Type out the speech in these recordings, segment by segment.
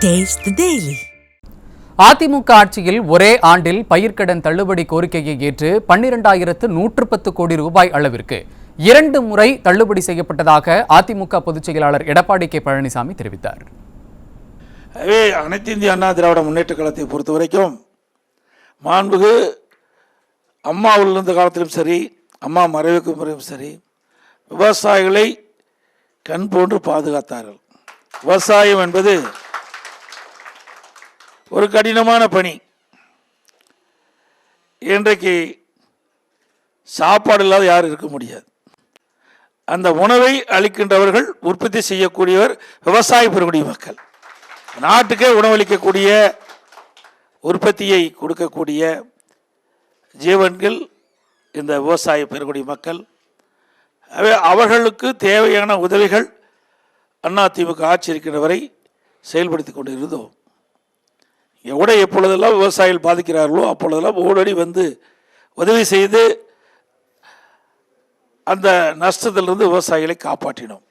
Taste the Daily. AIADMK ஆட்சியில் ஒரே ஆண்டில் பயிர்க்கடன் தள்ளுபடி கோரிக்கையை ஏற்று 12,110 கோடி ரூபாய் அளவிற்கு 2 முறை தள்ளுபடி செய்யப்பட்டதாக அதிமுக பொதுச் செயலாளர் எடப்பாடி கே பழனிசாமி தெரிவித்தார். அனைத்து இந்திய அண்ணா திராவிட முன்னேற்ற கழகத்தை பொறுத்த வரைக்கும் மாண்புகு அம்மா இருந்த காலத்திலும் சரி, அம்மா மறைவுக்கு முறையும் சரி, விவசாயிகளை கண் போன்று பாதுகாத்தார்கள். விவசாயம் என்பது ஒரு கடினமான பணி. இன்றைக்கு சாப்பாடு இல்லாத யாரும் இருக்க முடியாது. அந்த உணவை அளிக்கின்றவர்கள், உற்பத்தி செய்யக்கூடியவர் விவசாய பெறக்கூடிய மக்கள். நாட்டுக்கே உணவளிக்கக்கூடிய, உற்பத்தியை கொடுக்கக்கூடிய ஜீவன்கள் இந்த விவசாய பெறக்கூடிய மக்கள். அவர்களுக்கு தேவையான உதவிகள் அதிமுக ஆட்சி இருக்கின்ற வரை செயல்படுத்தி கொண்டு இருந்தோம். எப்பொழுதெல்லாம் விவசாயிகள் பாதிக்கிறார்களோ அப்பொழுதெல்லாம் ஓடடி வந்து உதவி செய்து அந்த நஷ்டத்திலிருந்து விவசாயிகளை காப்பாற்றினோம்.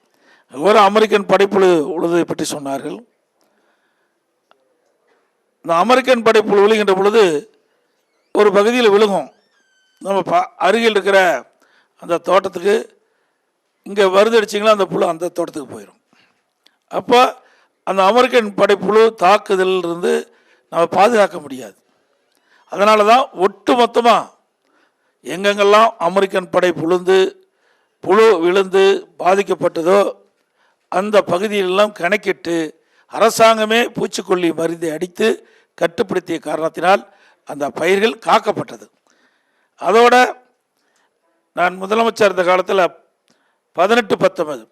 ஒரு அமெரிக்கன் படைப்புழு உழுதை பற்றி சொன்னார்கள். இந்த அமெரிக்கன் படைப்புழு விழுகின்ற பொழுது ஒரு பகுதியில் விழுகும். நம்ம அருகில் இருக்கிற அந்த தோட்டத்துக்கு இங்கே வருதடிச்சிங்களா அந்த புழு அந்த தோட்டத்துக்கு போயிடும். அப்போ அந்த அமெரிக்கன் படைப்புழு தாக்குதலிருந்து நம்ம பாதுகாக்க முடியாது. அதனால தான் ஒட்டு மொத்தமாக எங்கெங்கெல்லாம் அமெரிக்கன் படை புழு விழுந்து பாதிக்கப்பட்டதோ அந்த பகுதியிலெல்லாம் கணக்கிட்டு அரசாங்கமே பூச்சிக்கொல்லி மருந்தை அடித்து கட்டுப்படுத்திய காரணத்தினால் அந்த பயிர்கள் காக்கப்பட்டது. அதோட நான் முதலமைச்சர் இருந்த காலத்தில் 18-19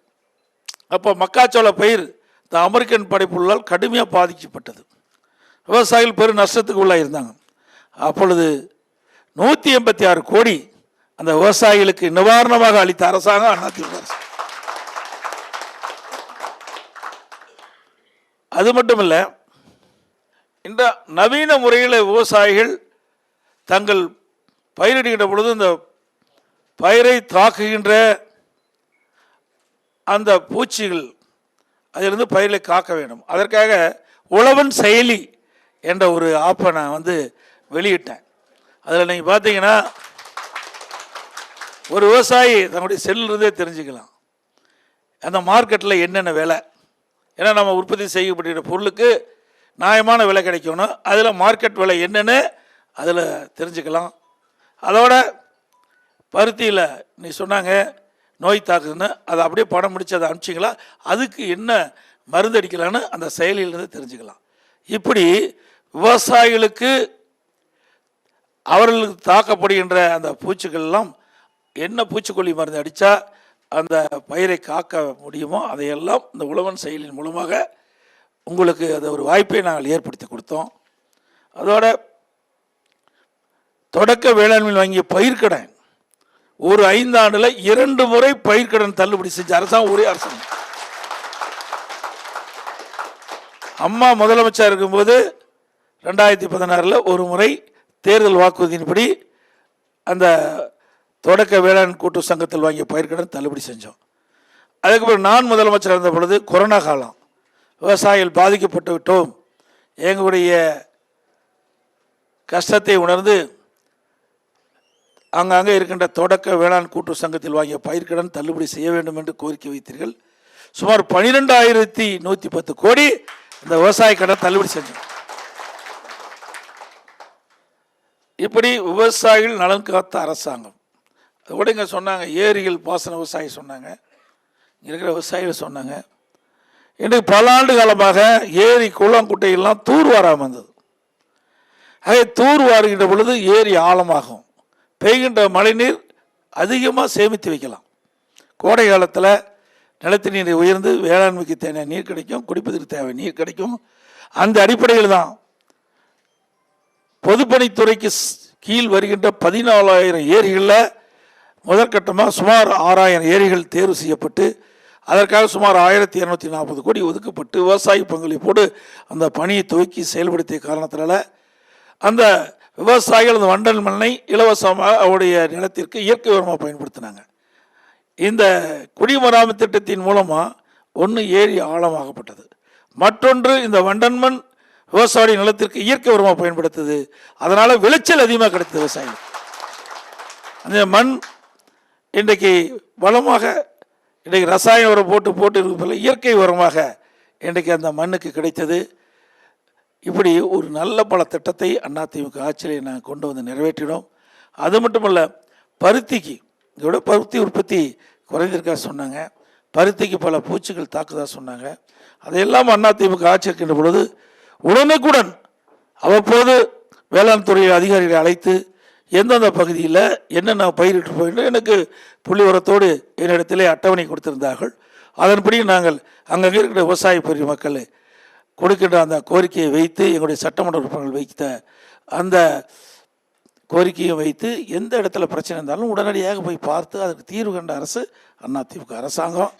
அப்போ மக்காச்சோள பயிர் இந்த அமெரிக்கன் படைப்புள்ளால் கடுமையாக பாதிக்கப்பட்டது. விவசாயிகள் பெரும் நஷ்டத்துக்கு உள்ளாக இருந்தாங்க. அப்பொழுது 186 கோடி அந்த விவசாயிகளுக்கு நிவாரணமாக அளித்த அரசாங்கம் அதிமுக அரசு. அது மட்டும் இல்லை, இந்த நவீன முறையில் விவசாயிகள் தங்கள் பயிரிடுகின்ற பொழுது இந்த பயிரை தாக்குகின்ற அந்த பூச்சிகள் அதிலிருந்து பயிரை காக்க வேண்டும். அதற்காக உழவன் செயலி என்ற ஒரு ஆப்பை நான் வெளியிட்டேன். அதில் நீங்கள் பார்த்தீங்கன்னா ஒரு விவசாயி தன்னுடைய செல்லிருந்தே தெரிஞ்சுக்கலாம் அந்த மார்க்கெட்டில் என்னென்ன விலை. ஏன்னா நம்ம உற்பத்தி செய்யப்படுகிற பொருளுக்கு நியாயமான விலை கிடைக்கணும். அதில் மார்க்கெட் விலை என்னென்னு அதில் தெரிஞ்சுக்கலாம். அதோட பருத்தியில் நீ சொன்னாங்க நோய் தாக்குதுன்னு அதை அப்படியே படம் முடித்து அதை அனுப்பிச்சிங்களா, அதுக்கு என்ன மருந்து அடிக்கலான்னு அந்த செயலிலிருந்து தெரிஞ்சுக்கலாம். இப்படி விவசாயிகளுக்கு அவர்களுக்கு தாக்கப்படுகின்ற அந்த பூச்சிகள்லாம் என்ன பூச்சிக்கொல்லி மருந்து அடித்தா அந்த பயிரை காக்க முடியுமோ அதையெல்லாம் இந்த உழவன் செயலின் மூலமாக உங்களுக்கு அது ஒரு வாய்ப்பை நாங்கள் ஏற்படுத்தி கொடுத்தோம். அதோட தொடக்க வேளாண்மையில் வாங்கிய பயிர்க்கடன் ஒரு 5 ஆண்டுல 2 முறை பயிர்க்கடன் தள்ளுபடி செஞ்ச அரசாங்கம் ஒரே அரசாங்கம். அம்மா முதலமைச்சர் இருக்கும்போது 2016 ஒரு முறை தேர்தல் வாக்குறுதியின்படி அந்த தொடக்க வேளாண் கூட்டு சங்கத்தில் வாங்கிய பயிர்க்கடன் தள்ளுபடி செஞ்சோம். அதுக்கப்புறம் நான் முதலமைச்சர் இருந்த பொழுது கொரோனா காலம், விவசாயிகள் பாதிக்கப்பட்டு விட்டோம், எங்களுடைய கஷ்டத்தை உணர்ந்து அங்கங்கே இருக்கின்ற தொடக்க வேளாண் கூட்டு சங்கத்தில் வாங்கிய பயிர்க்கடன் தள்ளுபடி செய்ய வேண்டும் என்று கோரிக்கை வைத்தீர்கள். சுமார் 12,110 கோடி இந்த விவசாய கடன் தள்ளுபடி செஞ்சோம். இப்படி விவசாயிகள் நலன் காத்த அரசாங்கம். அது கூட இங்கே சொன்னாங்க, ஏரிகள் பாசன விவசாயி சொன்னாங்க, இங்கே இருக்கிற விவசாயிகள் சொன்னாங்க. இன்றைக்கு பல ஆண்டு காலமாக ஏரி குளம் குட்டையெல்லாம் தூர் வாராமல் இருந்தது. ஆகவே தூர் வாருகின்ற பொழுது ஏரி ஆழமாகும், பெய்கின்ற மழைநீர் அதிகமாக சேமித்து வைக்கலாம். கோடை காலத்தில் நிலத்தடி நீர் உயர்ந்து வேளாண்மைக்கு தேவையான நீர் கிடைக்கும், குடிப்பதற்கு தேவை நீர் கிடைக்கும். அந்த அடிப்படையில் தான் பொதுப்பணித்துறைக்கு கீழ் வருகின்ற 14,000 ஏரிகளில் முதற்கட்டமாக சுமார் 6,000 ஏரிகள் தேர்வு செய்யப்பட்டு அதற்காக சுமார் 1,240 கோடி ஒதுக்கப்பட்டு விவசாய பங்களிப்போடு அந்த பணியை துவக்கி செயல்படுத்திய காரணத்தினால அந்த விவசாயிகள் அந்த வண்டல் மண்ணை இலவசமாக அவருடைய நிலத்திற்கு இயற்கை உரமாக பயன்படுத்தினாங்க. இந்த குடிமராமத்து திட்டத்தின் மூலமாக ஏரி ஆழமாகப்பட்டது, மற்றொன்று இந்த வண்டன்மண் விவசாய நிலத்திற்கு இயற்கை உரமாக பயன்படுத்துது. அதனால் விளைச்சல் அதிகமாக கிடைத்தது விவசாயிகள். அந்த மண் இன்றைக்கு வளமாக இன்றைக்கு ரசாயன உரம் போட்டு இருப்பதில்லை, இயற்கை உரமாக இன்றைக்கு அந்த மண்ணுக்கு கிடைத்தது. இப்படி ஒரு நல்ல பல திட்டத்தை அதிமுக ஆட்சியில் நாங்கள் கொண்டு வந்து நிறைவேற்றினோம். அது மட்டுமல்ல, பருத்திக்கு இதோட பருத்தி உற்பத்தி குறைந்திருக்கா சொன்னாங்க, பருத்திக்கு பல பூச்சிகள் தாக்குதா சொன்னாங்க. அதையெல்லாம் அதிமுக ஆட்சி இருக்கின்ற பொழுது உடனுக்குடன் அவ்வப்போது வேளாண் துறை அதிகாரிகளை அழைத்து எந்தெந்த பகுதியில் என்னென்ன பயிரிட்டு போயிட்டு எனக்கு புள்ளி உரத்தோடு என்னிடத்திலே அட்டவணை கொடுத்திருந்தார்கள். அதன்படி நாங்கள் அங்கங்கே இருக்கிற விவசாய பெரிய மக்கள் கொடுக்கின்ற அந்த கோரிக்கையை வைத்து எங்களுடைய சட்டமன்ற உறுப்பினர்கள் வைத்த அந்த கோரிக்கையை வைத்து எந்த இடத்துல பிரச்சனை இருந்தாலும் உடனடியாக போய் பார்த்து அதற்கு தீர்வு கண்ட அரசு அதிமுக அரசாங்கம்.